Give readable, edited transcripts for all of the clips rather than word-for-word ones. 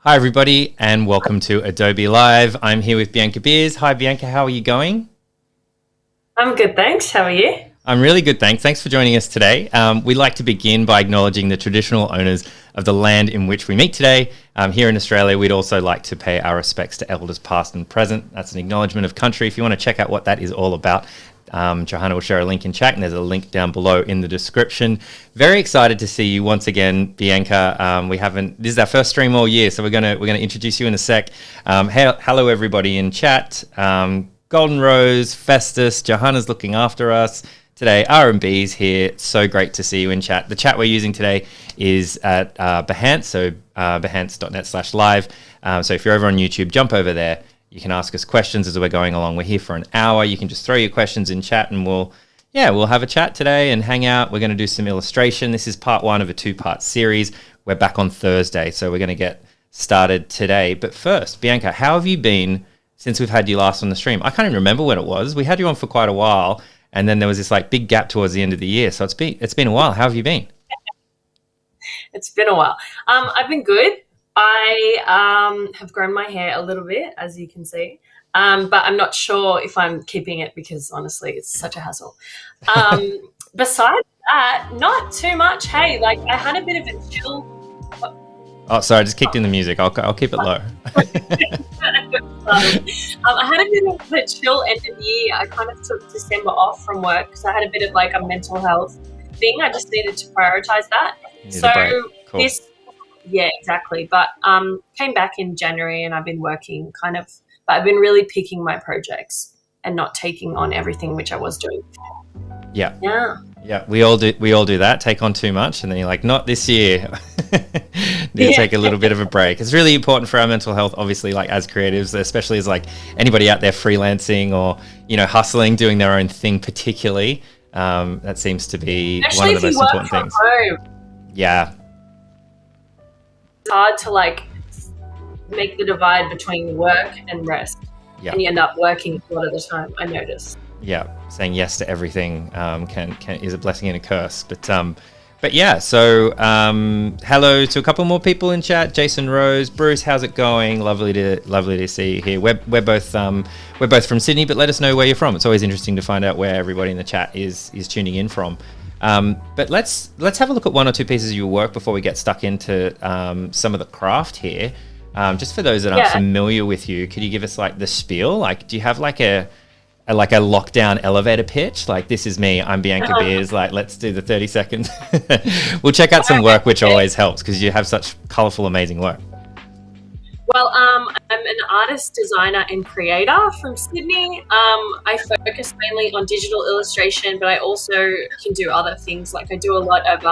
Hi, everybody, and welcome to Adobe Live. I'm here with Bianca Beers. Hi, Bianca. How are you going? I'm good, thanks. How are you? I'm really good, thanks. Thanks for joining us today. We'd like to begin by acknowledging the traditional owners of the land in which we meet today. Here in Australia, we'd also like to pay our respects to elders past and present. That's an acknowledgement of country. If you want to check out what that is all about, Johanna will share a link in chat, and there's a link down below in the description. Very excited to see you once again, Bianca. This is our first stream all year, so we're gonna introduce you in a sec. Hello everybody in chat. Golden Rose, Festus, Johanna's looking after us today. R&B's here. So great to see you in chat. The chat we're using today is at Behance, so behance.net/live. So if you're over on YouTube, jump over there. You can ask us questions as we're going along. We're here for an hour. You can just throw your questions in chat and we'll have a chat today and hang out. We're going to do some illustration. This is part one of a two-part series. We're back on Thursday, so we're going to get started today. But first, Bianca, how have you been since we've had you last on the stream? I can't even remember when it was. We had you on for quite a while, and then there was this big gap towards the end of the year. So it's been a while. How have you been? It's been a while. I've been good. I have grown my hair a little bit, as you can see, but I'm not sure if I'm keeping it because, honestly, it's such a hassle. Besides that, not too much. Hey, I had a bit of a chill. Oh, sorry, I just kicked in the music. I'll keep it low. I had a bit of a chill end of the year. I kind of took December off from work because I had a bit of a mental health thing. I just needed to prioritize that. Cool. Yeah, exactly. But came back in January and I've been working but I've been really picking my projects and not taking on everything which I was doing before. Yeah. Yeah. Yeah, we all do that, take on too much, and then you're like, not this year. Need to take a little bit of a break. It's really important for our mental health, obviously, as creatives, especially as anybody out there freelancing or, hustling, doing their own thing particularly. That seems to be especially one of the most important things. Home. Yeah. It's hard to make the divide between work and rest. Yeah. And you end up working a lot of the time, I notice. Yeah, saying yes to everything is a blessing and a curse. But yeah, so hello to a couple more people in chat. Jason Rose, Bruce, how's it going? Lovely to see you here. We're both from Sydney, but let us know where you're from. It's always interesting to find out where everybody in the chat is tuning in from. But let's have a look at one or two pieces of your work before we get stuck into some of the craft here. Just for those that aren't familiar with you, could you give us the spiel? Do you have a lockdown elevator pitch? This is me, I'm Bianca Beers, let's do the 30 seconds. We'll check out some work, which always helps because you have such colorful, amazing work. Well, I'm an artist, designer, and creator from Sydney. I focus mainly on digital illustration, but I also can do other things. I do a lot of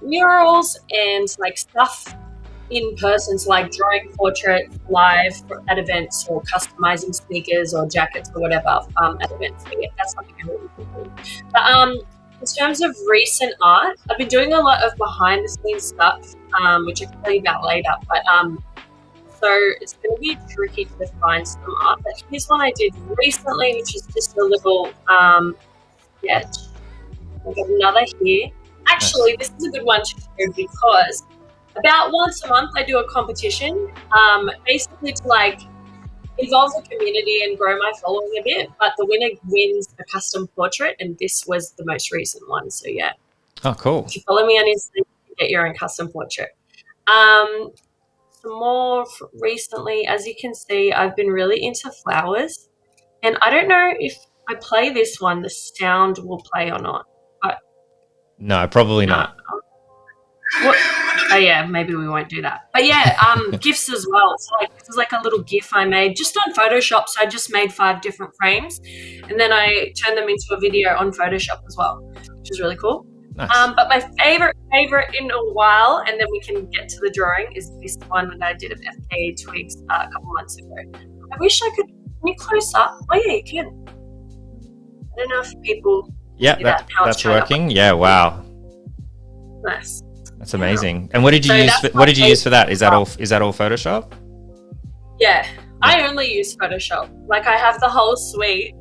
murals and stuff in person, so drawing portraits live at events or customizing sneakers or jackets or whatever at events. So yeah, that's something I really do. But in terms of recent art, I've been doing a lot of behind the scenes stuff, which I can tell you about later. But so it's going to be tricky to find some art. But here's one I did recently, which is just a little sketch. I've got another here. Actually, this is a good one to show because about once a month I do a competition, basically to involve the community and grow my following a bit. But the winner wins a custom portrait, and this was the most recent one. So yeah. Oh, cool. If you follow me on Instagram, you get your own custom portrait. Some more recently, as you can see, I've been really into flowers, and I don't know if I play this one, the sound will play or not. But no, probably not. What? Oh yeah, maybe we won't do that. But yeah, GIFs as well. So this is a little GIF I made just on Photoshop. So I just made 5 different frames, and then I turned them into a video on Photoshop as well, which is really cool. Nice. But my favorite in a while, and then we can get to the drawing, is this one that I did of FKA Twigs a couple months ago. I wish I could. Can you close up? Oh yeah, you can. I don't know if people. Yeah, that's working. Yeah, wow. Nice. That's amazing. And what did you use for that? Is that all Photoshop? Yeah, I only use Photoshop. I have the whole suite,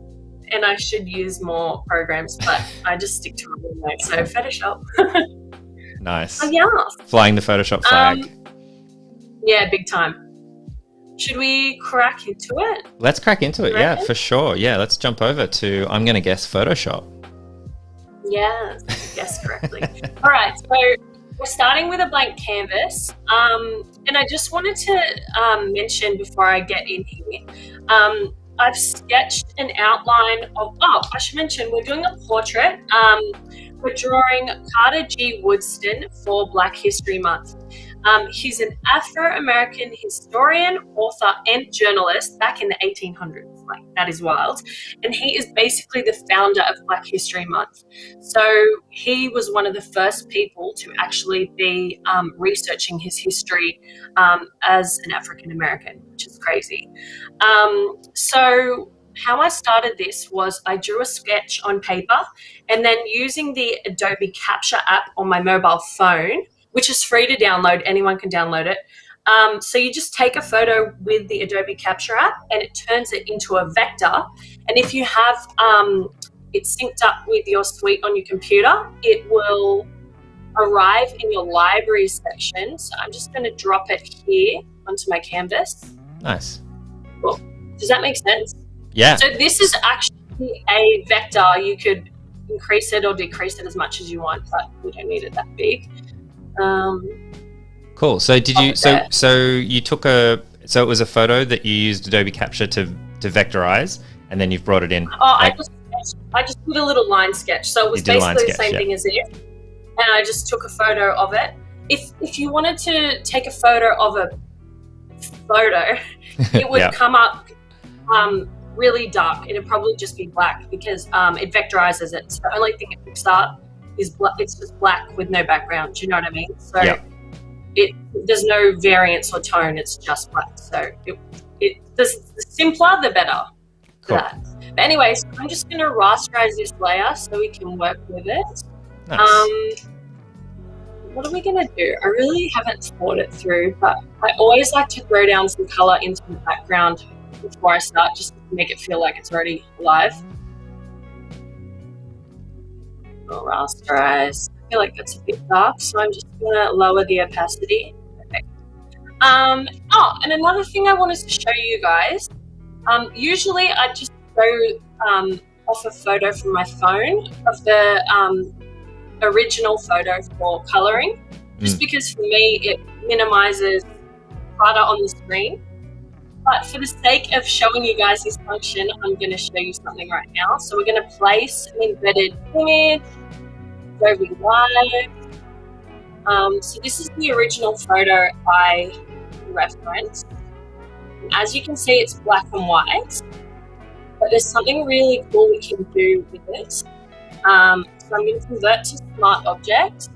and I should use more programs, but I just stick to it anyway. So Photoshop. Nice. Oh, yeah. Flying the Photoshop flag. Yeah, big time. Should we crack into it? Let's crack into it. Yeah, for sure. Yeah, let's jump over to, I'm going to guess, Photoshop. Yeah, guessed correctly. All right, so we're starting with a blank canvas. And I just wanted to mention before I get in here, I've sketched an outline of, I should mention, we're doing a portrait. We're drawing Carter G. Woodston for Black History Month. He's an Afro-American historian, author, and journalist back in the 1800s. Like, that is wild. And he is basically the founder of Black History Month. So he was one of the first people to actually be researching his history as an African-American, which is crazy. So how I started this was I drew a sketch on paper, and then using the Adobe Capture app on my mobile phone, which is free to download. Anyone can download it. So you just take a photo with the Adobe Capture app and it turns it into a vector. And if you have it synced up with your suite on your computer, it will arrive in your library section. So I'm just going to drop it here onto my canvas. Nice. Cool. Does that make sense? Yeah. So this is actually a vector. You could increase it or decrease it as much as you want, but we don't need it that big. Cool. So did you? So you took so it was a photo that you used Adobe Capture to vectorize, and then you've brought it in. Oh, I just did a little line sketch. So it was basically the same thing as it, and I just took a photo of it. If you wanted to take a photo of a photo, it would come up really dark. It'd probably just be black because it vectorizes it. So the only thing it picks up is black. It's just black with no background. Do you know what I mean? So there's no variance or tone. It's just black. So the simpler, the better. Cool. For that. But anyway, so I'm just going to rasterize this layer so we can work with it. Nice. What are we going to do? I really haven't thought it through, but I always like to throw down some color into the background before I start, just to make it feel like it's already alive. I'll rasterize. I feel like that's a bit dark, so I'm just going to lower the opacity. Okay. And another thing I wanted to show you guys. Usually I just go off a photo from my phone of the original photo for coloring, just because for me it minimizes clutter on the screen. But for the sake of showing you guys this function, I'm going to show you something right now. So we're going to place an embedded image, Adobe Live. So this is the original photo I referenced. And as you can see, it's black and white, but there's something really cool we can do with it. So I'm going to convert to Smart Object.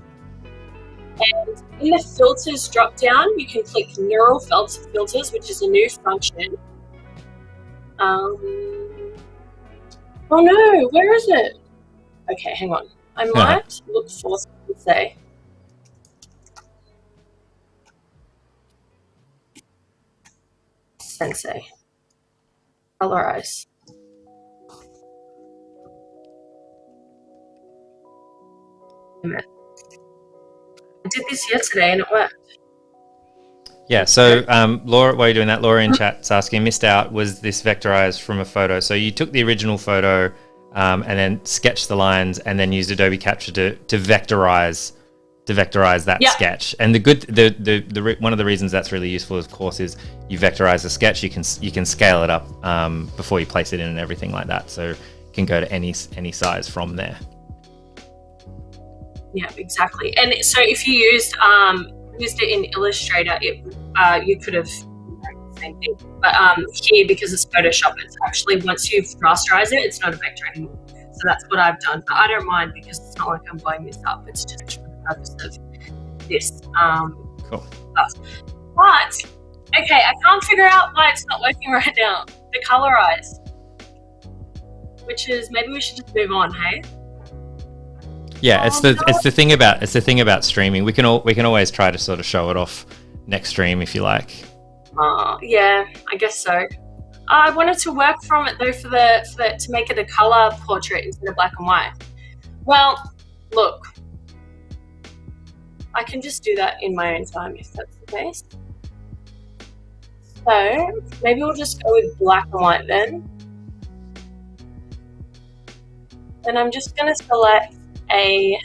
And in the filters drop down, you can click neural filters, which is a new function. Oh no, where is it? Okay, hang on. I might look for something to say. Sensei. Colorize. I did this yesterday and it worked. Yeah, so Laura, while you're doing that, Laura in chat's asking, missed out, was this vectorized from a photo? So you took the original photo and then sketched the lines and then used Adobe Capture to vectorize that sketch. And the one of the reasons that's really useful, of course, is you vectorize a sketch, you can scale it up before you place it in and everything like that. So you can go to any size from there. Yeah, exactly. And so if you used it in Illustrator, you could have done the same thing. But here, because it's Photoshop, it's actually, once you've rasterized it, it's not a vector anymore. So that's what I've done. But I don't mind because it's not like I'm blowing this up. It's just for the purpose of this cool stuff. But, okay, I can't figure out why it's not working right now. The colorize. Which is, maybe we should just move on, hey? Yeah, it's the thing about streaming. We can always try to sort of show it off next stream if you like. Yeah, I guess so. I wanted to work from it though to make it a color portrait instead of black and white. Well, look, I can just do that in my own time if that's the case. So maybe we'll just go with black and white then. And I'm just going to select a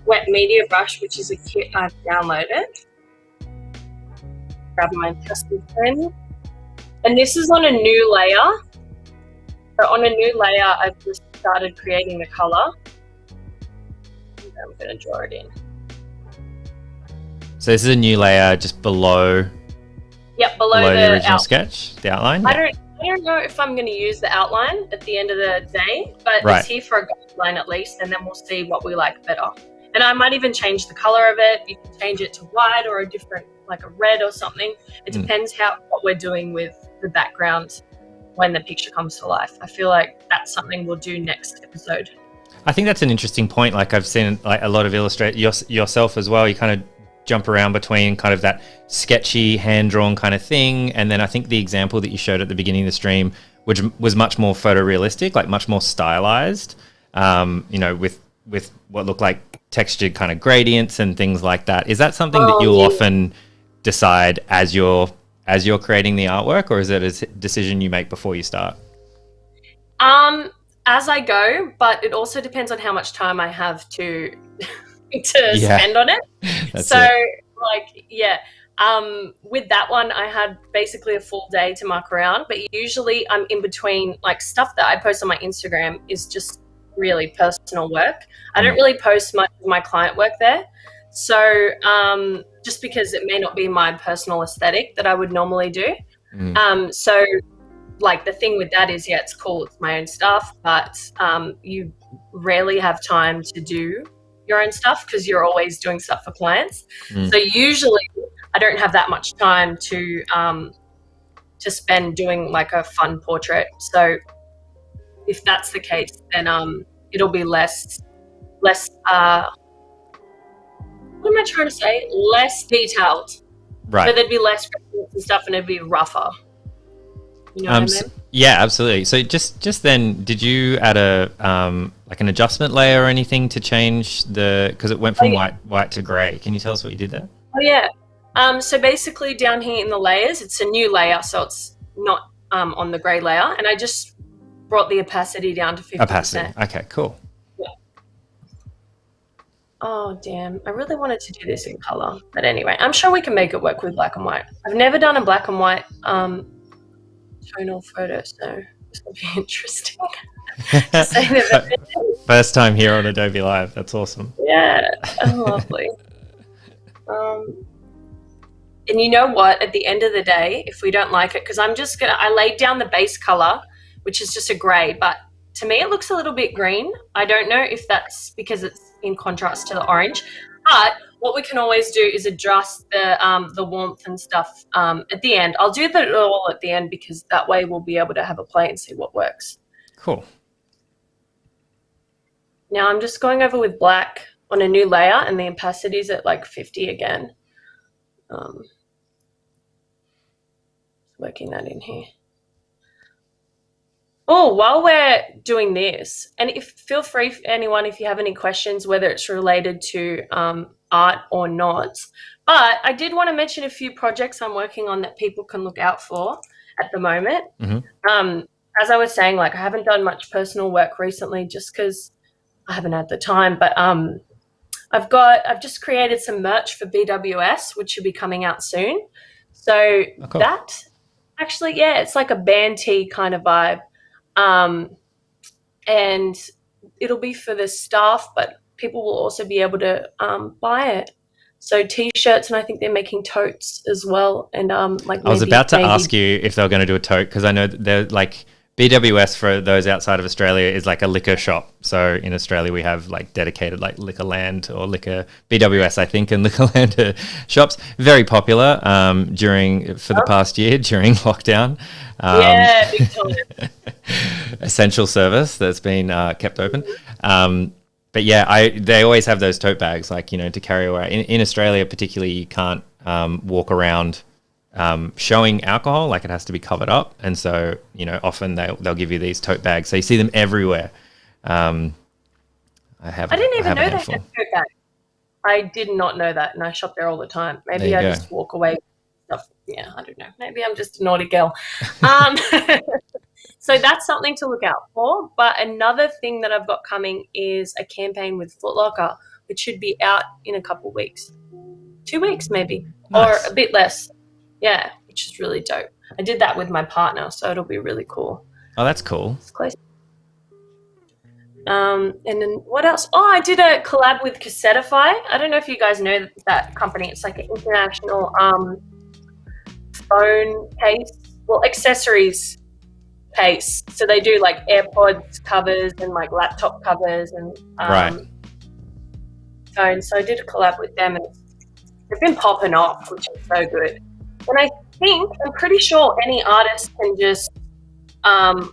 wet media brush, which is a kit I've downloaded. Grab my custom pen. And this is on a new layer. So on a new layer, I've just started creating the color. And I'm going to draw it in. So this is a new layer just below. Yep, below the original sketch, the outline. I don't know if I'm going to use the outline at the end of the day, but it's here for a guideline at least, and then we'll see what we like better. And I might even change the color of it. You can change it to white or a different, like a red or something. It depends what we're doing with the background when the picture comes to life. I feel like that's something we'll do next episode. I think that's an interesting point. Like I've seen like a lot of yourself as well. You kind of jump around between kind of that sketchy hand-drawn kind of thing, and then I think the example that you showed at the beginning of the stream, which was much more photorealistic, like much more stylized, with what looked like textured kind of gradients and things like that. Is that something that you'll often decide as you're creating the artwork, or is it a decision you make before you start? As I go, but it also depends on how much time I have to spend on it. With that one, I had basically a full day to muck around, but usually I'm in between, like stuff that I post on my Instagram is just really personal work. I don't really post much of my client work there. So just because it may not be my personal aesthetic that I would normally do. So like the thing with that is, it's cool. It's my own stuff, but you rarely have time to do your own stuff because you're always doing stuff for clients. So usually I don't have that much time to spend doing like a fun portrait. So if that's the case, then it'll be less what am I trying to say? Less detailed. Right. So there'd be less and stuff and it'd be rougher. You know what I mean? Yeah, absolutely. So just then, did you add a like an adjustment layer or anything to change because it went from white to grey? Can you tell us what you did there? Oh yeah. So basically down here in the layers, it's a new layer, so it's not on the grey layer, and I just brought the opacity down to 50%. Opacity. Okay, cool. Yeah. Oh damn! I really wanted to do this in color, but anyway, I'm sure we can make it work with black and white. I've never done a black and white tonal photo, so this will be interesting. To say the First time here on Adobe Live. That's awesome. Yeah, lovely. And you know what? At the end of the day, if we don't like it, because I laid down the base color, which is just a grey, but to me it looks a little bit green. I don't know if that's because it's in contrast to the orange, but what we can always do is adjust the warmth and stuff at the end. I'll do that all at the end because that way we'll be able to have a play and see what works. Cool. Now I'm just going over with black on a new layer, and the opacity is at like 50 again. Working that in here. Oh, while we're doing this, and feel free, anyone, if you have any questions, whether it's related to art or not. But I did want to mention a few projects I'm working on that people can look out for at the moment. As I was saying, like I haven't done much personal work recently just because I haven't had the time. But I've just created some merch for BWS, which should be coming out soon. So cool. That actually, it's like a band tee kind of vibe. And it'll be for the staff, but people will also be able to buy it. So T-shirts, and I think they're making totes as well. And I was about to ask you if they were going to do a tote, because I know that they're like BWS, for those outside of Australia, is like a liquor shop. So in Australia we have like dedicated like Liquorland or liquor BWS, I think, and Liquorland shops. Very popular for the past year during lockdown. Big time. Essential service that's been kept open. But yeah, they always have those tote bags, like, to carry around. In Australia particularly, you can't walk around showing alcohol, like it has to be covered up, and so often they'll give you these tote bags, so you see them everywhere. I didn't even know they had tote bags. I did not know that, and I shop there all the time. Maybe I just walk away with stuff. Yeah, I don't know. Maybe I'm just a naughty girl. So that's something to look out for. But another thing that I've got coming is a campaign with Foot Locker, which should be out in a couple of weeks. 2 weeks maybe, nice. Or a bit less. Yeah, which is really dope. I did that with my partner, so it'll be really cool. Oh, that's cool. It's close. And then what else? Oh, I did a collab with Cassetify. I don't know if you guys know that company. It's like an international phone case, well, accessories case. So they do like AirPods covers and like laptop covers and phones. So I did a collab with them, and they've been popping off, which is so good. And I'm pretty sure any artist can just hop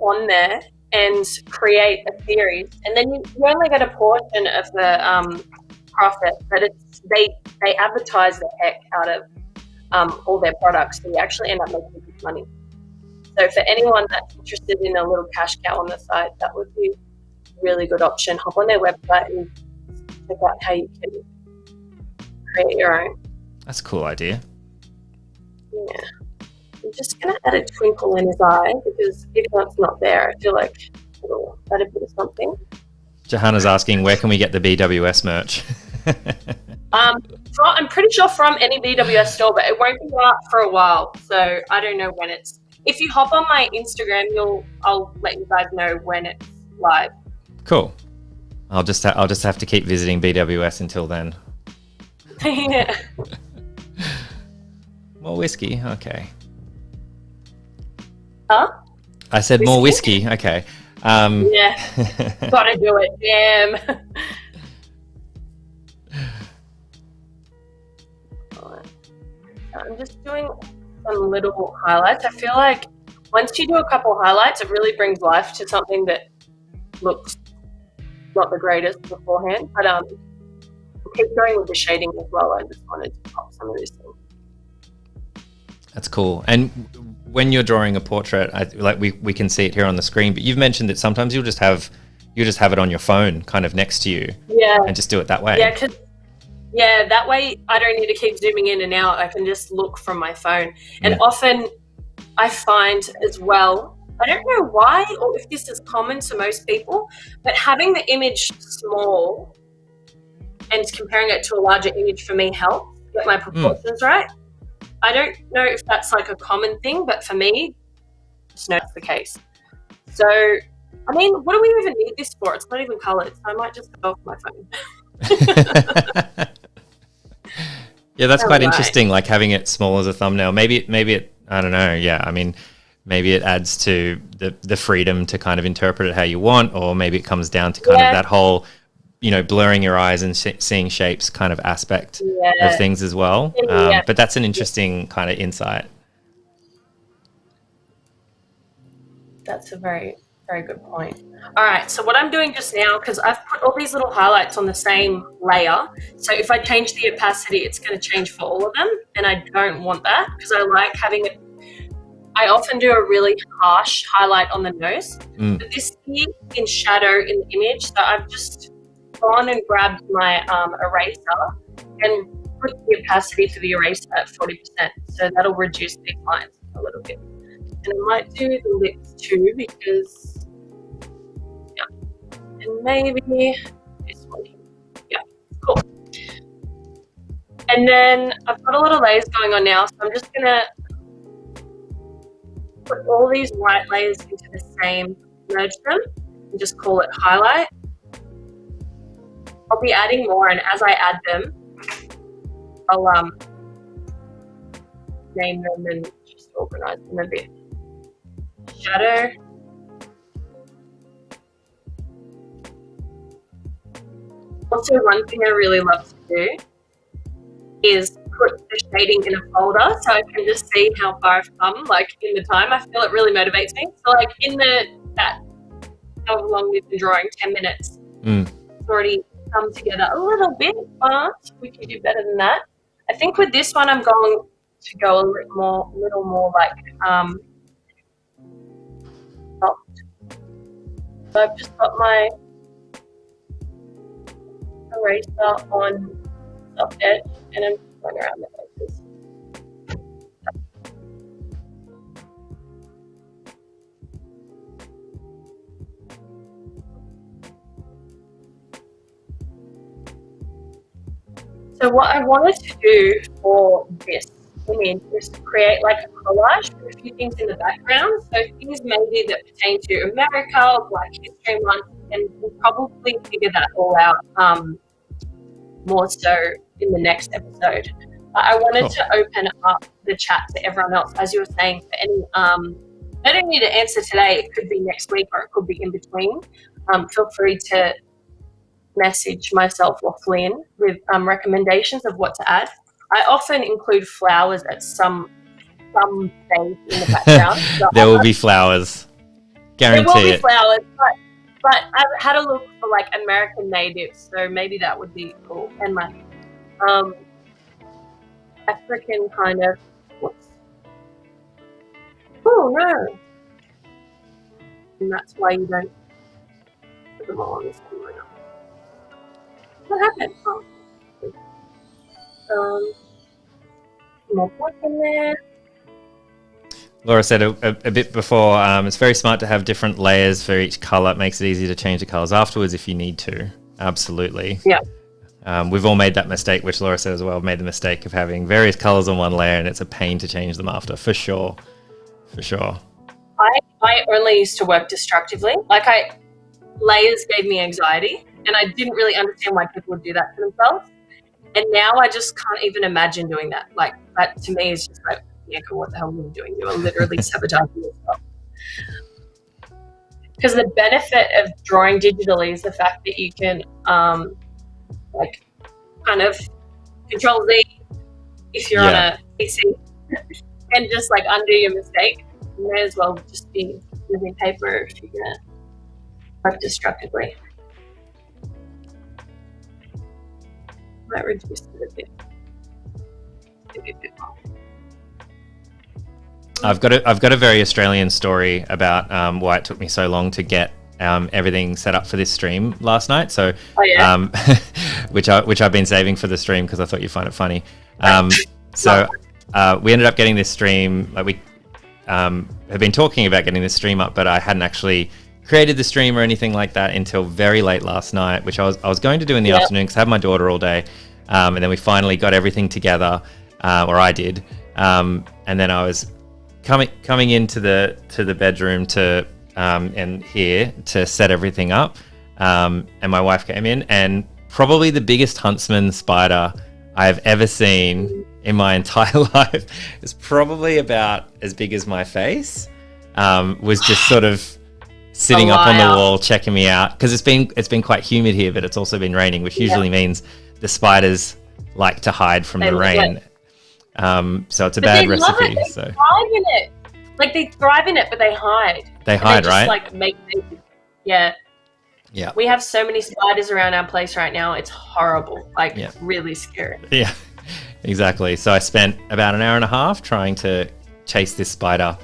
on there and create a series, and then you only get a portion of the profit, but they advertise the heck out of all their products, so you actually end up making good money. So for anyone that's interested in a little cash cow on the side, that would be a really good option. Hop on their website and check out how you can create your own. That's a cool idea. Yeah. I'm just going to add a twinkle in his eye, because if that's not there, I feel like it'll add a bit of something. Johanna's asking, where can we get the BWS merch? I'm pretty sure from any BWS store, but it won't be out for a while, so I don't know when it's. If you hop on my Instagram, I'll let you guys know when it's live. Cool. I'll just have to keep visiting BWS until then. Yeah. More whiskey, okay. Huh? I said more whiskey. Okay. Yeah. Gotta do it. Damn. I'm just doing some little highlights. I feel like once you do a couple highlights, it really brings life to something that looks not the greatest beforehand. But I'll keep going with the shading as well. I just wanted to pop some of this in. That's cool. And when you're drawing a portrait, we can see it here on the screen, but you've mentioned that sometimes you'll just have it on your phone kind of next to you. Yeah. And just do it that way. Yeah, that way I don't need to keep zooming in and out. I can just look from my phone. And often I find as well, I don't know why or if this is common to most people, but having the image small and comparing it to a larger image for me helps get my proportions right. I don't know if that's like a common thing, but for me, I just know that's the case. So, I mean, what do we even need this for? It's not even colored, so I might just go off my phone. Yeah, that's quite interesting, like having it small as a thumbnail. Maybe it, I don't know, yeah, I mean, maybe it adds to the freedom to kind of interpret it how you want, or maybe it comes down to kind of that whole, blurring your eyes and seeing shapes kind of aspect of things as well. But that's an interesting kind of insight. That's a very, very good point. All right, so what I'm doing just now, because I've put all these little highlights on the same layer, so if I change the opacity, it's going to change for all of them, and I don't want that because I like having it. I often do a really harsh highlight on the nose, but this here in shadow in the image, so I've just gone and grabbed my eraser and put the opacity for the eraser at 40%, so that'll reduce these lines a little bit. And I might do the lips too, because, and maybe this one here. Yeah, cool. And then I've got a lot of layers going on now, so I'm just going to put all these white layers into the same, merge them, and just call it highlight. I'll be adding more, and as I add them, I'll name them and just organize them a bit. Shadow. Also, one thing I really love to do is put the shading in a folder so I can just see how far I've come, like in the time. I feel it really motivates me. So like in that however long we've been drawing, 10 minutes, it's already come together a little bit, but we can do better than that. I think with this one I'm going to go a little more like soft. So I've just got my eraser on soft edge, and I'm going around the edges. So what I wanted to do for this image is to create like a collage with a few things in the background. So things maybe that pertain to America or Black History Month, and we'll probably figure that all out more so in the next episode. But I wanted to open up the chat to everyone else, as you were saying, for any I don't need to answer today. It could be next week or it could be in between. Feel free to message myself or Flynn with recommendations of what to add. I often include flowers at some stage in the background. So there will be flowers. Guarantee there will be flowers, but I've had a look for like American natives, so maybe that would be cool. And like African kind of. Oh no! And that's why you don't put them all on this camera. What happened? More black in there. Laura said a bit before, it's very smart to have different layers for each color. It makes it easy to change the colors afterwards if you need to. Absolutely. Yeah. We've all made that mistake, which Laura said as well, made the mistake of having various colors on one layer, and it's a pain to change them after, for sure. For sure. I only used to work destructively. Layers gave me anxiety, and I didn't really understand why people would do that to themselves. And now I just can't even imagine doing that. Like, that to me is just like, Bianca, what the hell are you doing? You are literally sabotaging yourself. Because the benefit of drawing digitally is the fact that you can, kind of Control Z if you're on a PC and just like undo your mistake. You may as well just be using paper if you're gonna work destructively. Might reduce it a bit. Maybe a bit more. I've got a very Australian story about why it took me so long to get everything set up for this stream last night. So, which I've been saving for the stream because I thought you'd find it funny. We ended up getting this stream. Like we have been talking about getting this stream up, but I hadn't actually created the stream or anything like that until very late last night, which I was going to do in the afternoon because I had my daughter all day, and then we finally got everything together, or I did, and then I was coming into the bedroom to and here to set everything up, and my wife came in, and probably the biggest huntsman spider I have ever seen in my entire life, is probably about as big as my face, was just sort of sitting up on the wall checking me out, because it's been quite humid here, but it's also been raining, which usually means the spiders like to hide from the rain. So it's a bad recipe. They thrive in it. Like, they thrive in it, but they hide. They hide, just, right? Like, make babies. Yeah. Yeah. We have so many spiders around our place right now. It's horrible. Like, really scary. Yeah, exactly. So I spent about an hour and a half trying to chase this spider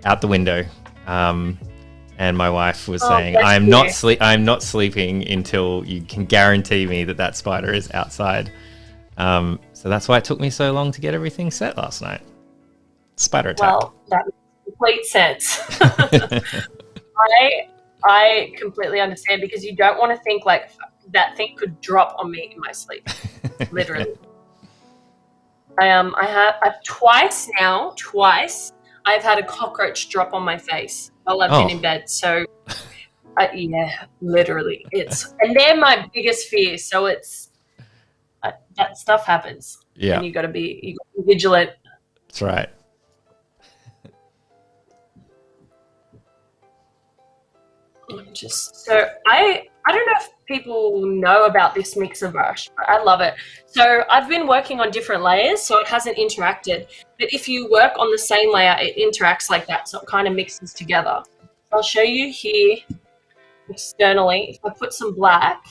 out the window. And my wife was saying, I'm not sleeping until you can guarantee me that spider is outside. So that's why it took me so long to get everything set last night. Spider attack. Well, that makes complete sense. I completely understand, because you don't want to think like that thing could drop on me in my sleep. Literally. I've twice I've had a cockroach drop on my face while I've been in bed. So literally and they're my biggest fear. So it's that stuff happens. Yeah. And you gotta be vigilant. That's right. I don't know if people know about this mixer brush, but I love it. So I've been working on different layers, so it hasn't interacted. But if you work on the same layer, it interacts like that, so it kind of mixes together. I'll show you here externally. If I put some black,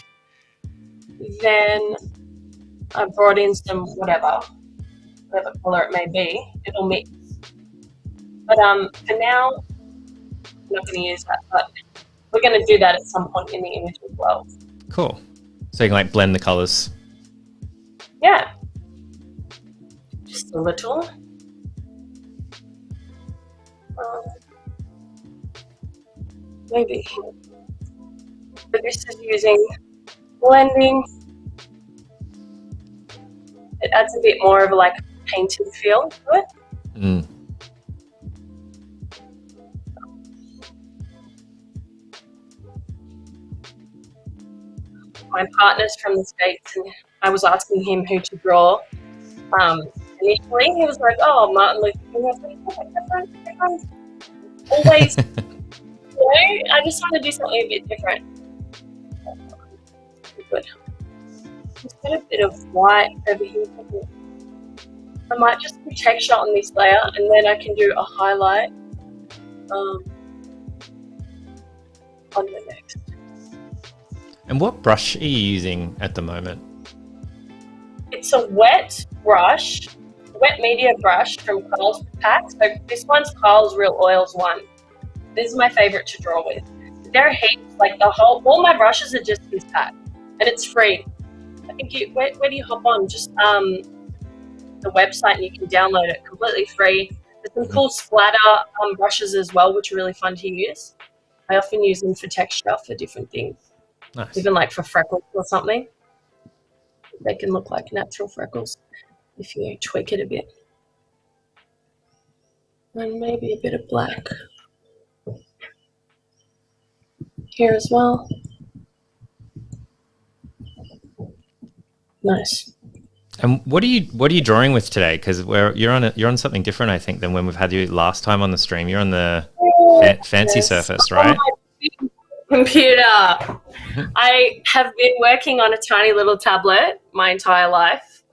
then I brought in some whatever color it may be, it'll mix. But for now, I'm not going to use that, but we're going to do that at some point in the image as well. Cool. So you can like blend the colors. Yeah. Just a little. Maybe. But this is using blending. It adds a bit more of a like painted feel to it. Mm. My partner's from the States, and I was asking him who to draw. Initially, he was like, "Oh, Martin Luther King." I was like, "Different. Always." I just want to do something a bit different. Good. Just put a bit of white over here. I might just do texture on this layer, and then I can do a highlight on the next. And what brush are you using at the moment? It's a wet brush, wet media brush from Carl's pack. So this one's Carl's Real Oils one. This is my favorite to draw with. There are heaps, like all my brushes are just this pack, and it's free. I think where do you hop on? Just the website, and you can download it completely free. There's some cool splatter brushes as well, which are really fun to use. I often use them for texture for different things. Nice. Even like for freckles or something. They can look like natural freckles if you tweak it a bit. And maybe a bit of black here as well. Nice. And what are you drawing with today? Because you're on something different, I think, than when we've had you last time on the stream. You're on the fancy surface, right? Computer. I have been working on a tiny little tablet my entire life,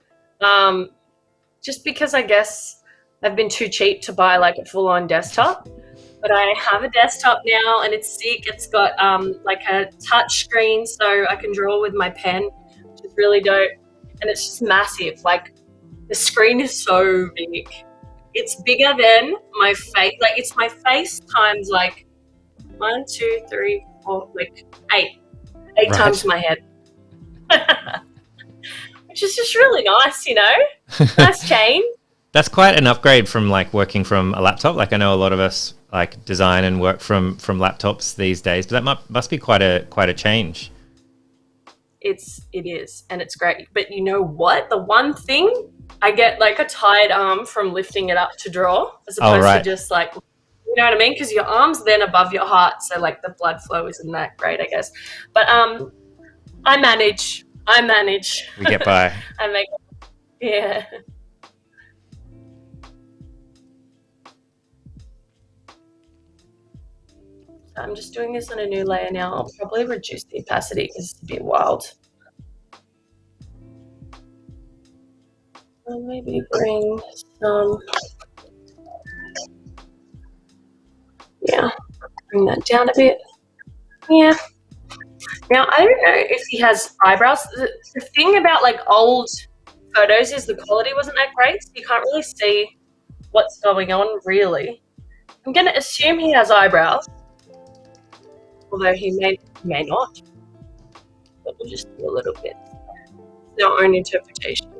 just because I guess I've been too cheap to buy like a full-on desktop. But I have a desktop now, and it's sick. It's got like a touch screen, so I can draw with my pen, which is really dope. And it's just massive. Like the screen is so big. It's bigger than my face. Like it's my face times like 1, 2, 3, 4, like 8 right. Times my head. Which is just really nice, you know? Nice change. That's quite an upgrade from like working from a laptop. Like I know a lot of us like design and work from laptops these days, but that must be quite a change. It is, and it's great. But you know what? The one thing, I get like a tired arm from lifting it up to draw, as opposed to just like, you know what I mean? Because your arm's then above your heart, so like the blood flow isn't that great, I guess. But I manage. We get by. Yeah. I'm just doing this on a new layer now. I'll probably reduce the opacity because it's a bit wild. I'll maybe bring some, bring that down a bit. Yeah. Now, I don't know if he has eyebrows. The thing about like old photos is the quality wasn't that great, so you can't really see what's going on really. I'm going to assume he has eyebrows. Although he may not, but we'll just do a little bit. It's our own interpretation.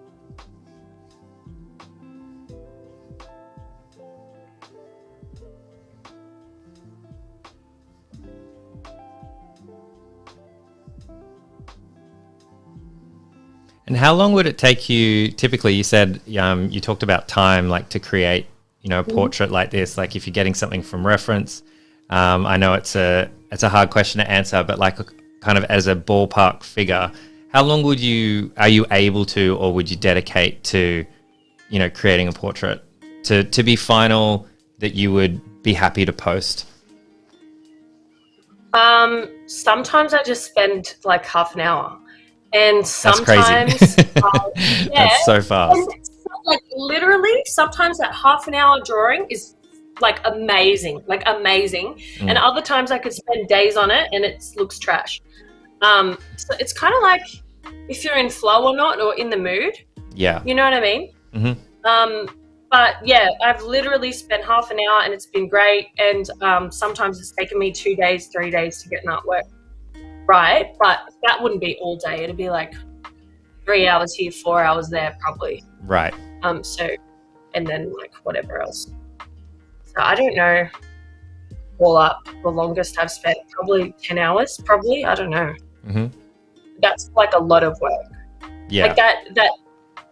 And how long would it take you? Typically, you said you talked about time, like to create, a portrait like this. Like if you're getting something from reference, I know it's a hard question to answer, but like kind of as a ballpark figure, how long are you able to, or would you dedicate to, creating a portrait to be final that you would be happy to post? Sometimes I just spend like half an hour, and That's sometimes crazy. That's so fast. Like literally, sometimes that half an hour drawing is like amazing, and other times I could spend days on it and it looks trash. So it's kind of like if you're in flow or not, or in the mood. Yeah, you know what I mean. Mm-hmm. But yeah, I've literally spent half an hour and it's been great. And sometimes it's taken me 2 days, 3 days to get an artwork right, but that wouldn't be all day. It'd be like 3 hours here, 4 hours there, probably. Right. So, and then like whatever else. So I don't know. All up, the longest I've spent probably 10 hours. Probably, I don't know. Mm-hmm. That's like a lot of work. Yeah. Like that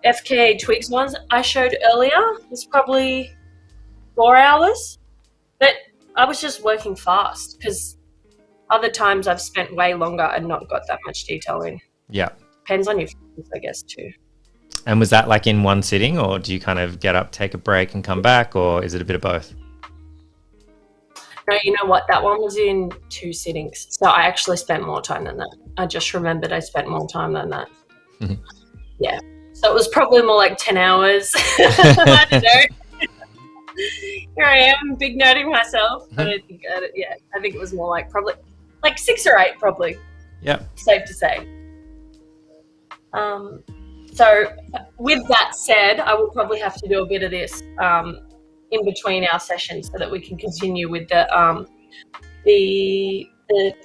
FKA Twigs ones I showed earlier was probably 4 hours, but I was just working fast because other times I've spent way longer and not got that much detail in. Yeah. Depends on your focus, I guess, too. And was that like in one sitting, or do you kind of get up, take a break and come back, or is it a bit of both? No, you know what? That one was in 2 sittings. So I actually spent more time than that. I just remembered I spent more time than that. Mm-hmm. Yeah. So it was probably more like 10 hours. I don't know. Here I am, big nerding myself. But I think it was more like probably like 6 or 8, probably. Yeah. Safe to say. So with that said, I will probably have to do a bit of this in between our sessions so that we can continue with the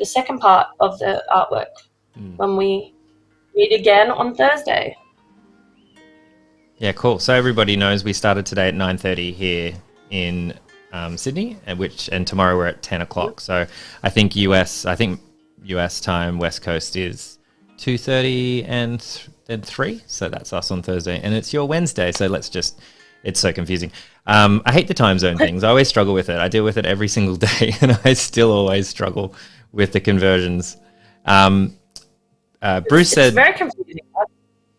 second part of the artwork when we meet again on Thursday. Yeah, cool. So everybody knows we started today at 9:30 here in Sydney, and tomorrow we're at 10 o'clock. So I think US time, West Coast is 2:30 and then 3. So that's us on Thursday, and it's your Wednesday. So it's so confusing. I hate the time zone things. I always struggle with it. I deal with it every single day, and I still always struggle with the conversions. Bruce said, it's very confusing.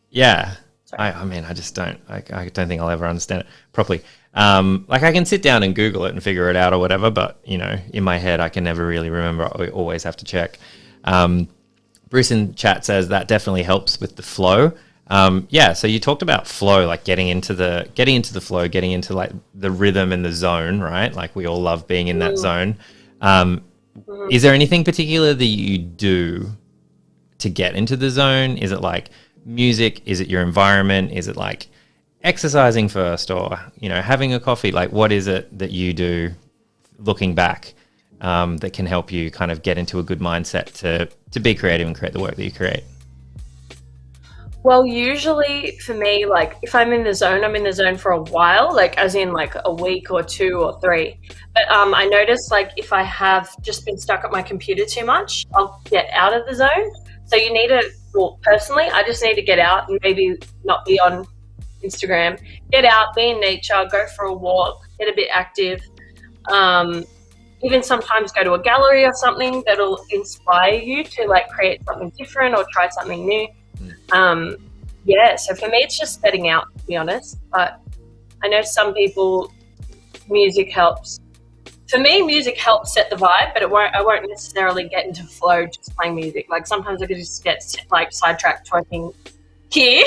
Yeah. I just don't. I don't think I'll ever understand it properly. Like I can sit down and Google it and figure it out or whatever, but in my head I can never really remember. I always have to check. Bruce in chat says that definitely helps with the flow. So you talked about flow, like getting into the flow, getting into like the rhythm and the zone, right? Like we all love being in that zone. Is there anything particular that you do to get into the zone? Is it like music? Is it your environment? Is it like exercising first, or having a coffee? Like what is it that you do looking back that can help you kind of get into a good mindset to be creative and create the work that you create? Well, usually for me, like if I'm in the zone for a while, like as in like a week or 2 or 3. But I notice like if I have just been stuck at my computer too much, I'll get out of the zone. So you need personally, I just need to get out and maybe not be on Instagram. Get out, be in nature, go for a walk, get a bit active. Even sometimes go to a gallery or something that'll inspire you to like create something different or try something new. So for me it's just setting out, to be honest, but I know some people music helps. For me, music helps set the vibe, but I won't necessarily get into flow just playing music. Like sometimes I could just get like sidetracked twerking here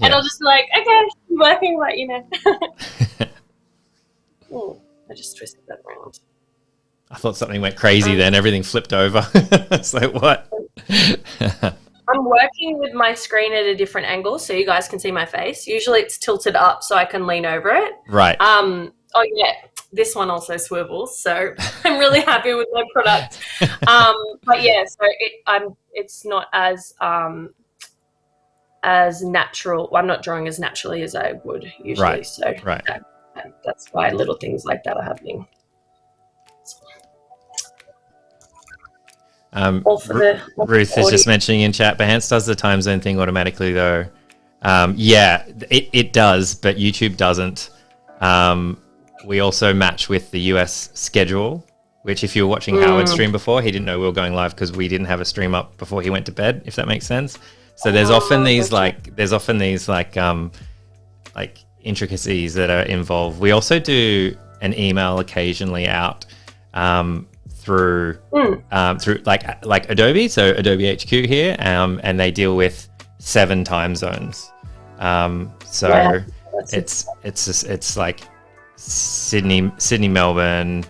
and I'll just be like, okay, I'm working, like I just twisted that around. I thought something went crazy then, everything flipped over. It's like, what? I'm working with my screen at a different angle so you guys can see my face. Usually it's tilted up so I can lean over it. Right. Oh yeah, this one also swivels, so I'm really happy with my product. But yeah, so it's not as natural. Well, I'm not drawing as naturally as I would usually. Right. So right. That's why little things like that are happening. Ruth is just mentioning in chat, Behance does the time zone thing automatically though. It does, but YouTube doesn't. We also match with the US schedule, which if you were watching Howard's stream before, he didn't know we were going live because we didn't have a stream up before he went to bed, if that makes sense. So there's often these intricacies that are involved. We also do an email occasionally out through like Adobe, so Adobe HQ here, and they deal with 7 time zones. It's like Sydney, Melbourne,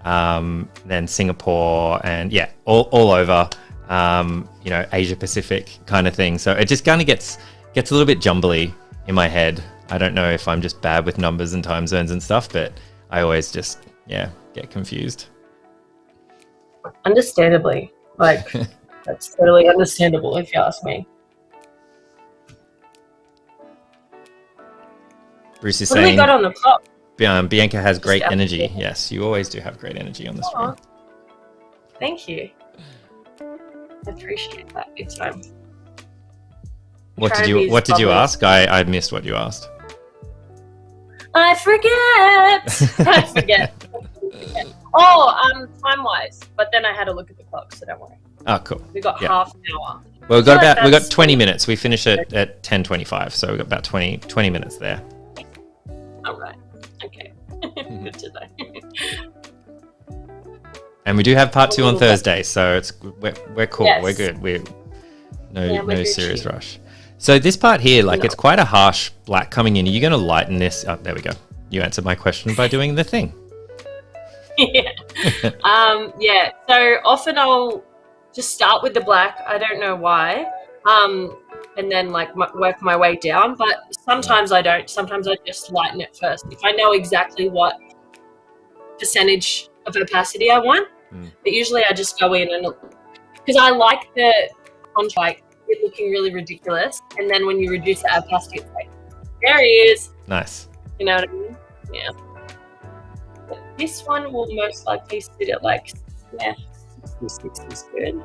then Singapore, and all over, Asia Pacific kind of thing. So it just kind of gets a little bit jumbly in my head. I don't know if I'm just bad with numbers and time zones and stuff, but I always just get confused. Understandably, like That's totally understandable if you ask me. Bruce is What do we saying got on the clock? Bianca has great Just energy. Yes, you always do have great energy on the stream. Oh, thank you. I appreciate that big time. What did you ask? I missed what you asked. I forget. I forget. Oh, time-wise. But then I had a look at the clock, so don't worry. Oh, cool. We got half an hour. Well, we got 20 minutes. We finish at 10:25, so we got about 20 minutes there. All right. Okay. Good to know. And we do have part 2 on Thursday, so we're cool. Yes. We're good. We're no serious cheap. rush. So this part here, it's quite a harsh black coming in. Are you going to lighten this up? There we go. You answered my question by doing the thing. Yeah. Yeah. So often I'll just start with the black. I don't know why. And then work my way down. But sometimes I don't. Sometimes I just lighten it first. If I know exactly what percentage of opacity I want, but usually I just go in and, because I like the contrast, it looking really ridiculous. And then when you reduce the opacity, it's like, there he is. Nice. You know what I mean? Yeah. But this one will most likely sit at 66 is good.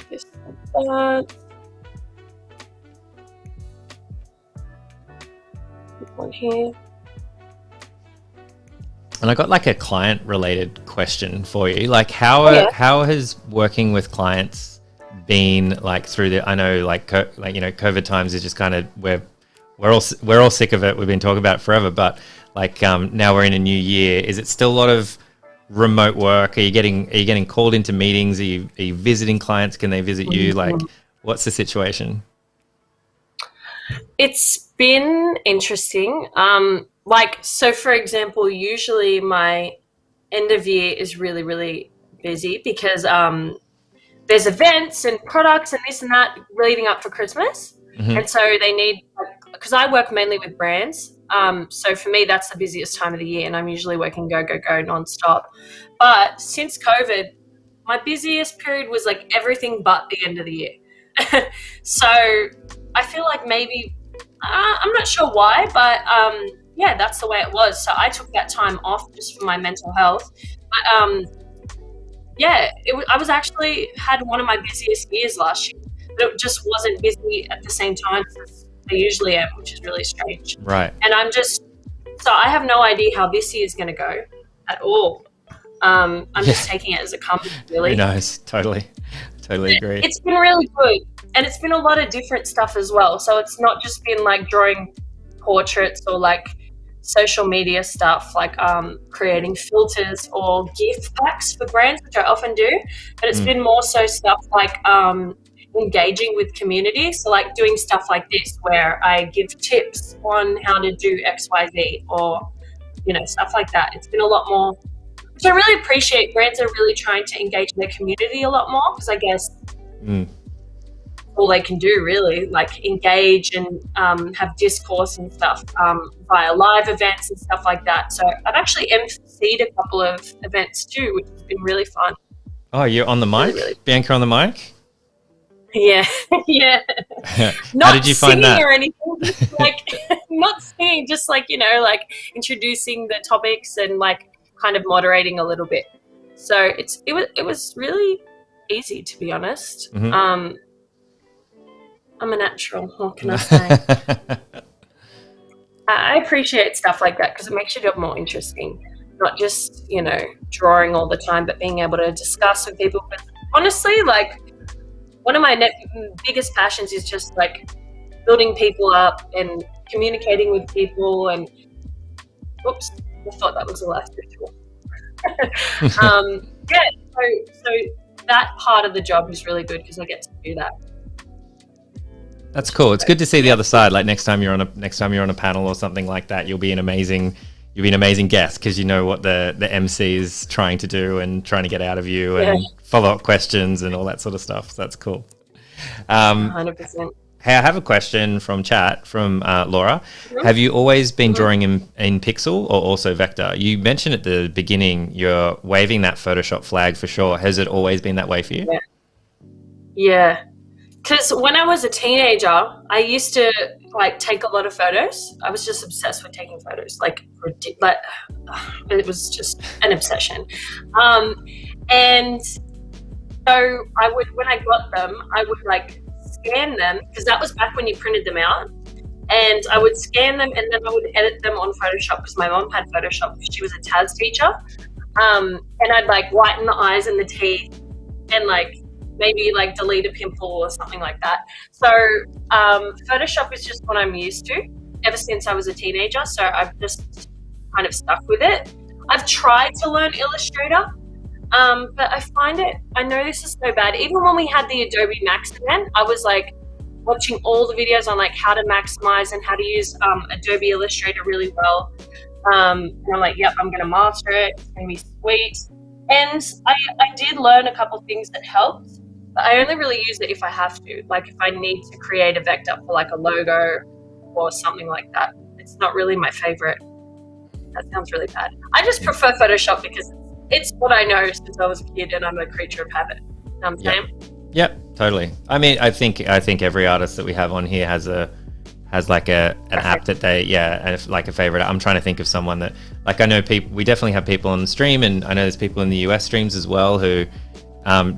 This one here. And I got a client related question for you. How has working with clients been through the, I know COVID times is just kind of we're all sick of it. We've been talking about it forever, but now we're in a new year. Is it still a lot of remote work? Are you getting called into meetings? Are you visiting clients? Can they visit you? What's the situation? It's been interesting. So for example, usually my end of year is really, really busy because there's events and products and this and that leading up for Christmas. Mm-hmm. And so they need, because I work mainly with brands. So for me, that's the busiest time of the year, and I'm usually working go nonstop. But since COVID, my busiest period was everything but the end of the year. So I feel maybe, I'm not sure why, but yeah, that's the way it was. So I took that time off just for my mental health. But yeah, I was actually had one of my busiest years last year, but it just wasn't busy at the same time as I usually am, which is really strange. Right. And so I have no idea how this year is going to go at all. I'm just taking it as it comes, really. Who knows? Totally agree. It's been really good. And it's been a lot of different stuff as well. So it's not just been drawing portraits or social media stuff, creating filters or GIF packs for brands, which I often do. But it's been more so stuff engaging with community. So doing stuff like this where I give tips on how to do XYZ or, stuff like that. It's been a lot more, which I really appreciate. Brands are really trying to engage their community a lot more because I guess all they can do really, engage and have discourse and stuff via live events and stuff like that. So I've actually emceed a couple of events too, which has been really fun. Oh, you're on the mic? Really. Bianca on the mic? Yeah, yeah. How did you find that? Or anything, just not singing, just introducing the topics and kind of moderating a little bit. So it was really easy, to be honest. Mm-hmm. I'm a natural. What can I say? I appreciate stuff like that because it makes your job more interesting. Not just drawing all the time, but being able to discuss with people. But honestly, one of my biggest passions is just building people up and communicating with people. And whoops, I thought that was the last ritual. Yeah, so that part of the job is really good because I get to do that. That's cool. It's good to see the other side. Next time you're on a panel or something like that, you'll be an amazing guest because you know what the MC is trying to do and trying to get out of you and follow up questions and all that sort of stuff. So that's cool. Um, 100%. Hey, I have a question from chat from Laura. Mhm. Have you always been drawing in pixel or also vector? You mentioned at the beginning you're waving that Photoshop flag for sure. Has it always been that way for you? Yeah. Because when I was a teenager, I used to like take a lot of photos. I was just obsessed with taking photos. Like it was just an obsession. And so I would, when I got them, I would like scan them, because that was back when you printed them out. And I would scan them and then I would edit them on Photoshop, because my mom had Photoshop because she was a TAS teacher. And I'd like whiten the eyes and the teeth and like maybe like delete a pimple or something like that. So Photoshop is just what I'm used to ever since I was a teenager. So I've just kind of stuck with it. I've tried to learn Illustrator, but I know this is so bad. Even when we had the Adobe MAX event, I was like watching all the videos on like how to maximize and how to use Adobe Illustrator really well. And I'm like, yep, I'm going to master it. It's going to be sweet. And I did learn a couple things that helped, but I only really use it if I have to. Like if I need to create a vector for like a logo or something like that. It's not really my favorite. That sounds really bad. I just prefer Photoshop because it's what I know since I was a kid and I'm a creature of habit. You know what I'm saying? Yep, totally. I mean, I think every artist that we have on here has like an app that they like a favorite. I'm trying to think of someone that, like, I know people. We definitely have people on the stream, and I know there's people in the US streams as well who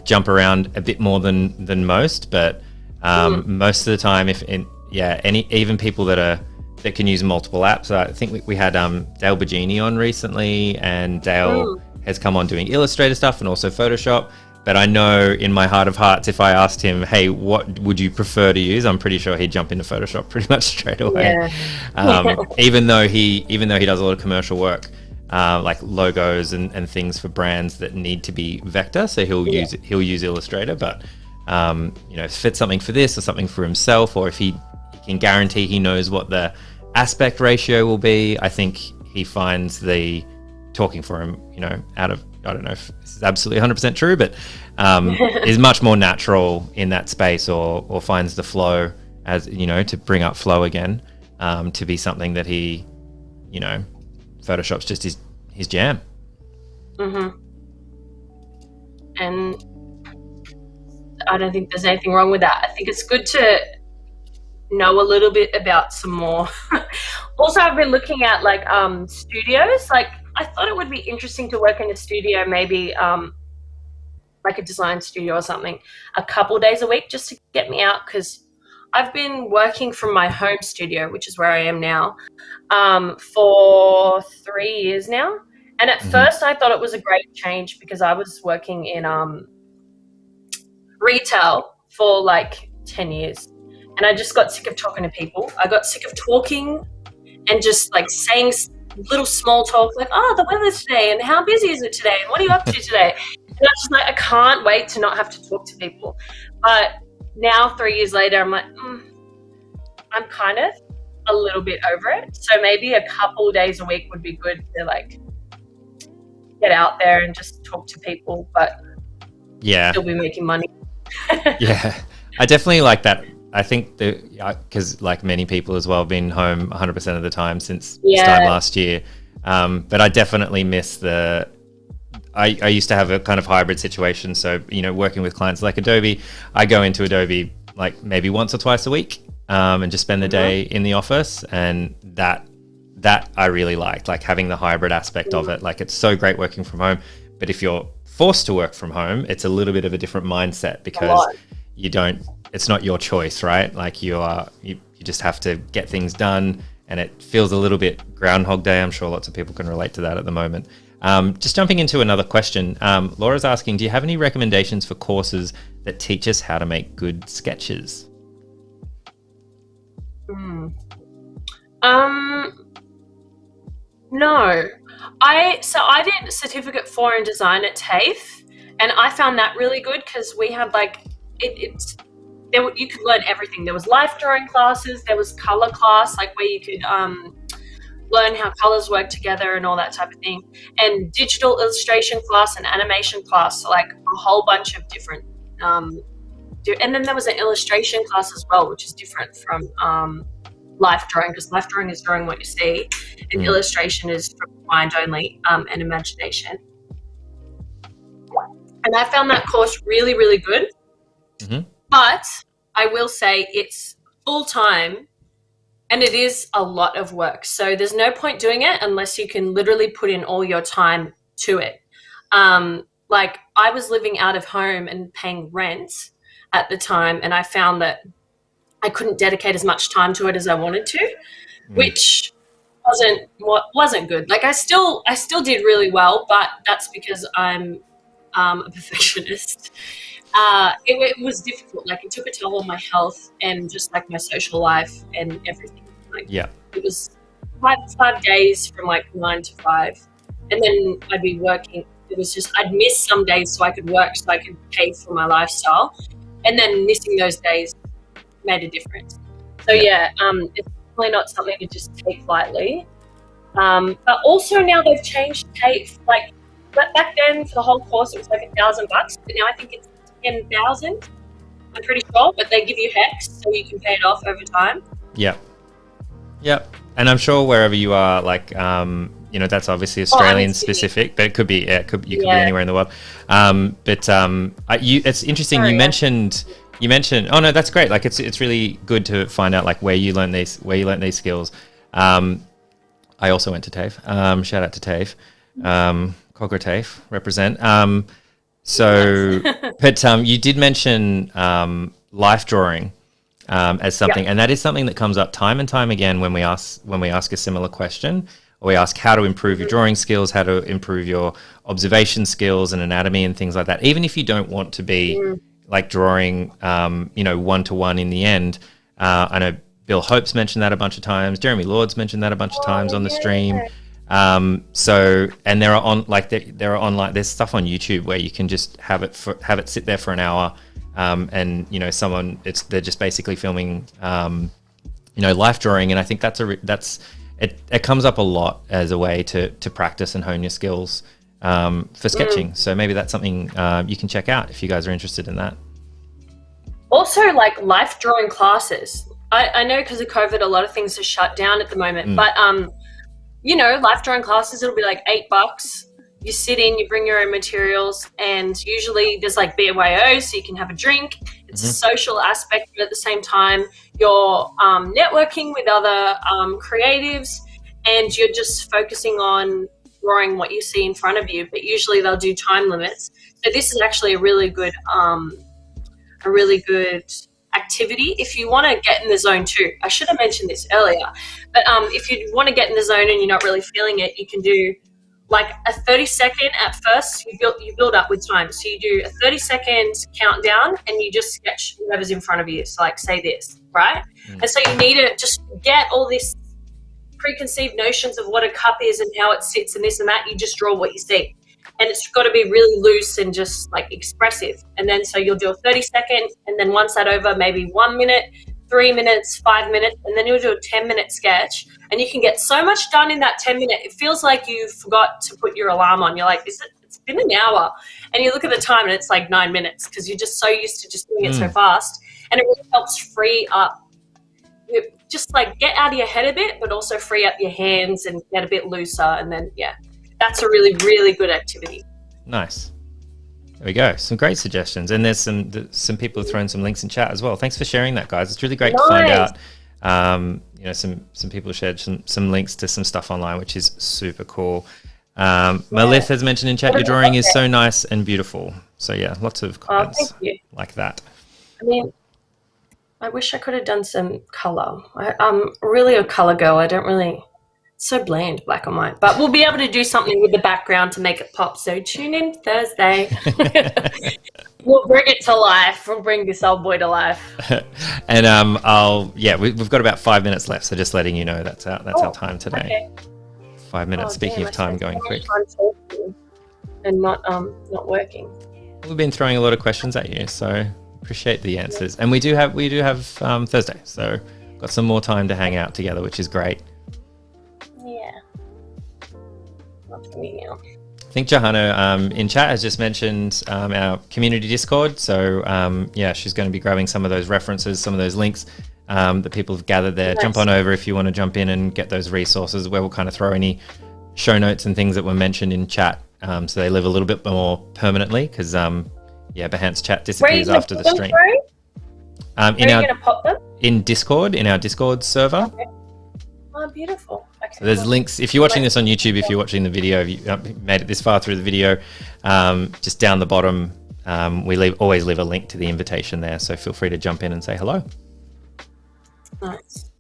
jump around a bit more than most. But most of the time, even people that can use multiple apps. I think we had Dale Bagini on recently, and Dale has come on doing Illustrator stuff and also Photoshop. But I know in my heart of hearts, if I asked him, hey, what would you prefer to use? I'm pretty sure he'd jump into Photoshop pretty much straight away. Yeah. Even though he does a lot of commercial work, like logos and things for brands that need to be vector. So he'll use Illustrator, but if it's something for this or something for himself, or if he can guarantee he knows what the aspect ratio will be, I think he finds the talking for him, out of, I don't know if this is absolutely 100% true, but is much more natural in that space, or finds the flow, as to bring up flow again, to be something that he, Photoshop's just his jam. And I don't think there's anything wrong with that. I think it's good to know a little bit about some more. Also, I've been looking at like studios. Like I thought it would be interesting to work in a studio, maybe like a design studio or something, a couple days a week, just to get me out, because I've been working from my home studio, which is where I am now, for 3 years now. And at first I thought it was a great change, because I was working in retail for like 10 years. And I just got sick of talking to people. I got sick of talking and just like saying little small talk, like, oh, the weather's today, and how busy is it today, and what are you up to today? And I was just like, I can't wait to not have to talk to people. But now 3 years later, I'm like, I'm kind of a little bit over it. So maybe a couple days a week would be good to like get out there and just talk to people, but still be making money. Yeah, I definitely like that. I think because like many people as well, been home 100% of the time since start last year. But I definitely miss I used to have a kind of hybrid situation. So, working with clients like Adobe, I go into Adobe like maybe once or twice a week, and just spend the day in the office. And that I really liked, like having the hybrid aspect of it. Like it's so great working from home, but if you're forced to work from home, it's a little bit of a different mindset, because it's not your choice, right? Like you just have to get things done, and it feels a little bit Groundhog Day. I'm sure lots of people can relate to that at the moment. Just jumping into another question. Laura's asking, do you have any recommendations for courses that teach us how to make good sketches? No. I did a certificate 4 in design at TAFE, and I found that really good, because we had like you could learn everything. There was life drawing classes, there was color class, like where you could learn how colors work together and all that type of thing, and digital illustration class and animation class. So like a whole bunch of different do. And then there was an illustration class as well, which is different from life drawing, because life drawing is drawing what you see, and illustration is from mind only and imagination. And I found that course really, really good. But I will say it's full-time and it is a lot of work. So there's no point doing it unless you can literally put in all your time to it. Like I was living out of home and paying rent at the time, and I found that I couldn't dedicate as much time to it as I wanted to, which wasn't good. Like I still did really well, but that's because I'm a perfectionist. It was difficult. Like it took a toll on my health and just like my social life and everything. Like it was 5 days from like 9 to 5, and then I'd be working. It was just I'd miss some days so I could work, so I could pay for my lifestyle, and then missing those days made a difference. So it's definitely not something to just take lightly. But also now they've changed TAFE. Like back then for the whole course it was like $1,000, but now I think it's 10,000. I'm pretty sure, but they give you HEX so you can pay it off over time. Yep. And I'm sure wherever you are, like that's obviously Australian specific, but it could be you could be anywhere in the world. It's interesting. You mentioned. Oh no, that's great. Like it's really good to find out like where you learn these skills. I also went to TAFE. Shout out to TAFE. Cogra TAFE represent. But you did mention life drawing as something, and that is something that comes up time and time again when we ask a similar question, or we ask how to improve your drawing skills, how to improve your observation skills and anatomy and things like that. Even if you don't want to be like drawing, one-to-one in the end. I know Bill Hope's mentioned that a bunch of times. Jeremy Lord's mentioned that a bunch of times on the stream. And there are online, there's stuff on YouTube where you can just have it sit there for an hour. And they're just basically filming, life drawing. And I think it comes up a lot as a way to practice and hone your skills, for sketching. So maybe that's something, you can check out if you guys are interested in that. Also like life drawing classes. I know because of COVID, a lot of things are shut down at the moment, but, life drawing classes, it'll be like $8. You sit in, you bring your own materials, and usually there's like BYO, so you can have a drink. It's a social aspect, but at the same time, you're networking with other creatives, and you're just focusing on drawing what you see in front of you. But usually they'll do time limits. So this is actually a really good activity if you want to get in the zone too. I should have mentioned this earlier, but if you want to get in the zone and you're not really feeling it, you can do like a 30-second at first. You build up with time. So you do a 30-second countdown and you just sketch whatever's in front of you. So like say this, right? And so you need to just get all this preconceived notions of what a cup is and how it sits and this and that. You just draw what you see. And it's got to be really loose and just like expressive. And then so you'll do a 30-second, and then once that over, maybe 1 minute, 3 minutes, 5 minutes, and then you'll do a 10-minute sketch. And you can get so much done in that 10-minute. It feels like you forgot to put your alarm on. You're like, it's been an hour. And you look at the time and it's like 9 minutes because you're just so used to just doing it so fast. And it really helps free up. Just like get out of your head a bit, but also free up your hands and get a bit looser. And then, that's a really, really good activity. Nice. There we go. Some great suggestions. And there's some people have thrown some links in chat as well. Thanks for sharing that, guys. It's really great to find out. Some people shared some links to some stuff online, which is super cool. Malith has mentioned in chat, your drawing is so nice and beautiful. So lots of comments like that. I mean, I wish I could have done some color. I'm really a color girl. I don't really... So bland, black and white. But we'll be able to do something with the background to make it pop. So tune in Thursday. We'll bring it to life. We'll bring this old boy to life. And we've got about 5 minutes left. So just letting you know that's our time today. Okay. 5 minutes. Speaking of time going quick. And not working. We've been throwing a lot of questions at you, so appreciate the answers. And we do have Thursday, so got some more time to hang out together, which is great. Yeah. Not for me now. I think Johanna in chat has just mentioned our community Discord. So yeah, she's going to be grabbing some of those references, some of those links that people have gathered there. Nice. Jump on over if you want to jump in and get those resources, where we'll kind of throw any show notes and things that were mentioned in chat, so they live a little bit more permanently, because yeah, Behance chat disappears after the stream. Where are you going to pop them? In Discord, in our Discord server. Okay. Oh, beautiful. Okay, so there's links. If you're watching this on YouTube, if you're watching the video, if you made it this far through the video, just down the bottom, we always leave a link to the invitation there. So feel free to jump in and say hello. Nice.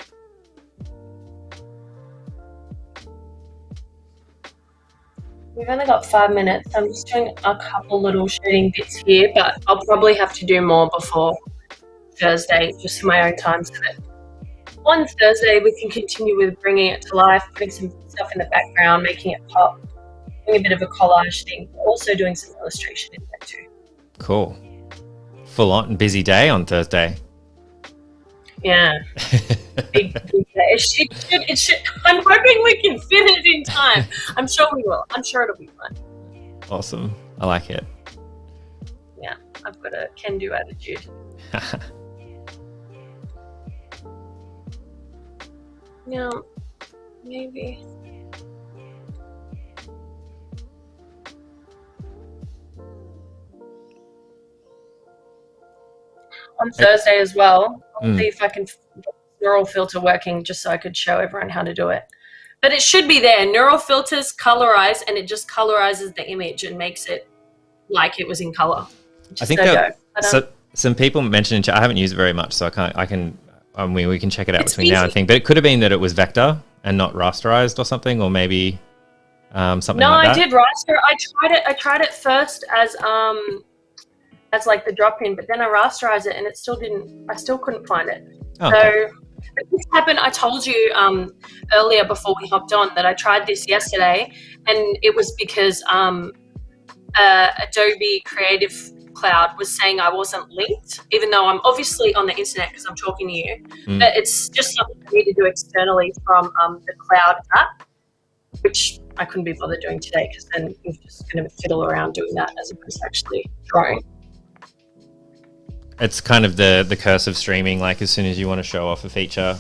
We've only got 5 minutes. I'm just doing a couple little shooting bits here, but I'll probably have to do more before Thursday, just for my own time, so that on Thursday we can continue with bringing it to life, putting some stuff in the background, making it pop, doing a bit of a collage thing, but also doing some illustration in there too. Cool. Full on busy day on Thursday. Yeah. big day. It should. I'm hoping we can fit it in time. I'm sure we will. I'm sure it'll be fun. Awesome. I like it. Yeah, I've got a can-do attitude. Yeah, maybe. On Thursday as well, I'll see if I can get the neural filter working, just so I could show everyone how to do it. But it should be there. Neural filters colorize, and it just colorizes the image and makes it like it was in color. I think some people mentioned in chat, I haven't used it very much, so we can check it out between now and thing. But it could have been that it was vector and not rasterized or something, or maybe something like that. No, I did raster. I tried it first as like the drop-in, but then I rasterized it and it still didn't. I still couldn't find it. Okay. So this happened. I told you earlier before we hopped on that I tried this yesterday, and it was because Adobe Creative Cloud was saying I wasn't linked, even though I'm obviously on the internet because I'm talking to you. But it's just something I need to do externally from the cloud app, which I couldn't be bothered doing today, because then you're just going to fiddle around doing that as opposed to actually drawing. It's kind of the curse of streaming. Like, as soon as you want to show off a feature,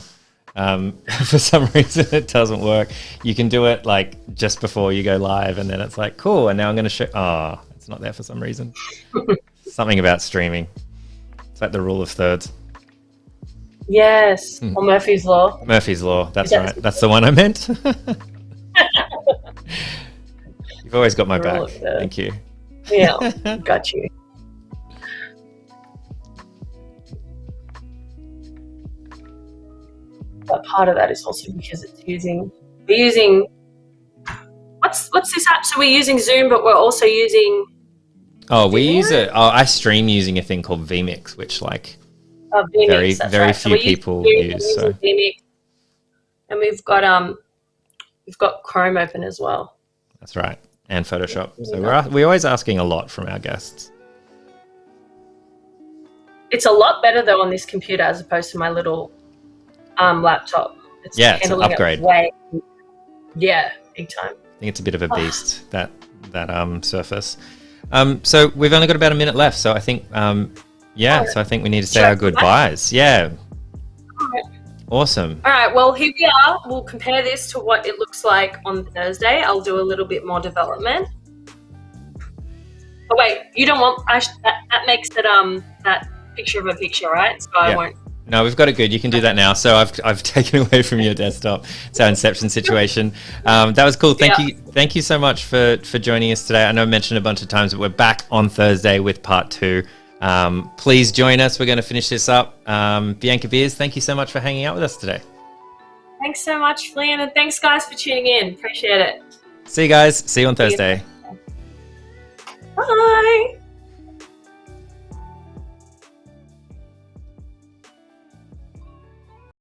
for some reason it doesn't work. You can do it like just before you go live, and then it's like, cool, and now I'm going to show. Oh, it's not there for some reason. Something about streaming. It's like the rule of thirds. Yes, or Murphy's Law. Murphy's Law, that's right. That's the one I meant. You've always got my back. Thank you. Yeah, got you. But part of that is also because we're using what's this app? So we're using Zoom, but we're also using. Oh, we use it. Oh, I stream using a thing called vMix, which vMix, very few people use. So. vMix. And we've got Chrome open as well. That's right, and Photoshop. So we're always asking a lot from our guests. It's a lot better though on this computer as opposed to my little laptop. It's an upgrade. Yeah, big time. I think it's a bit of a beast, that Surface. So we've only got about a minute left, so I think so I think we need to say our goodbyes. Yeah. All right. Awesome. All right, well, here we are. We'll compare this to what it looks like on Thursday. I'll do a little bit more development. Oh wait, you don't want that makes it that picture of a picture, right? So I won't. No, we've got it good. You can do that now. So I've taken away from your desktop. It's our Inception situation. That was cool. Thank you so much for joining us today. I know I mentioned a bunch of times, but we're back on Thursday with part 2. Please join us. We're going to finish this up. Bianca Beers, thank you so much for hanging out with us today. Thanks so much, Liam, and thanks guys for tuning in. Appreciate it. See you guys. See you on Thursday. Bye.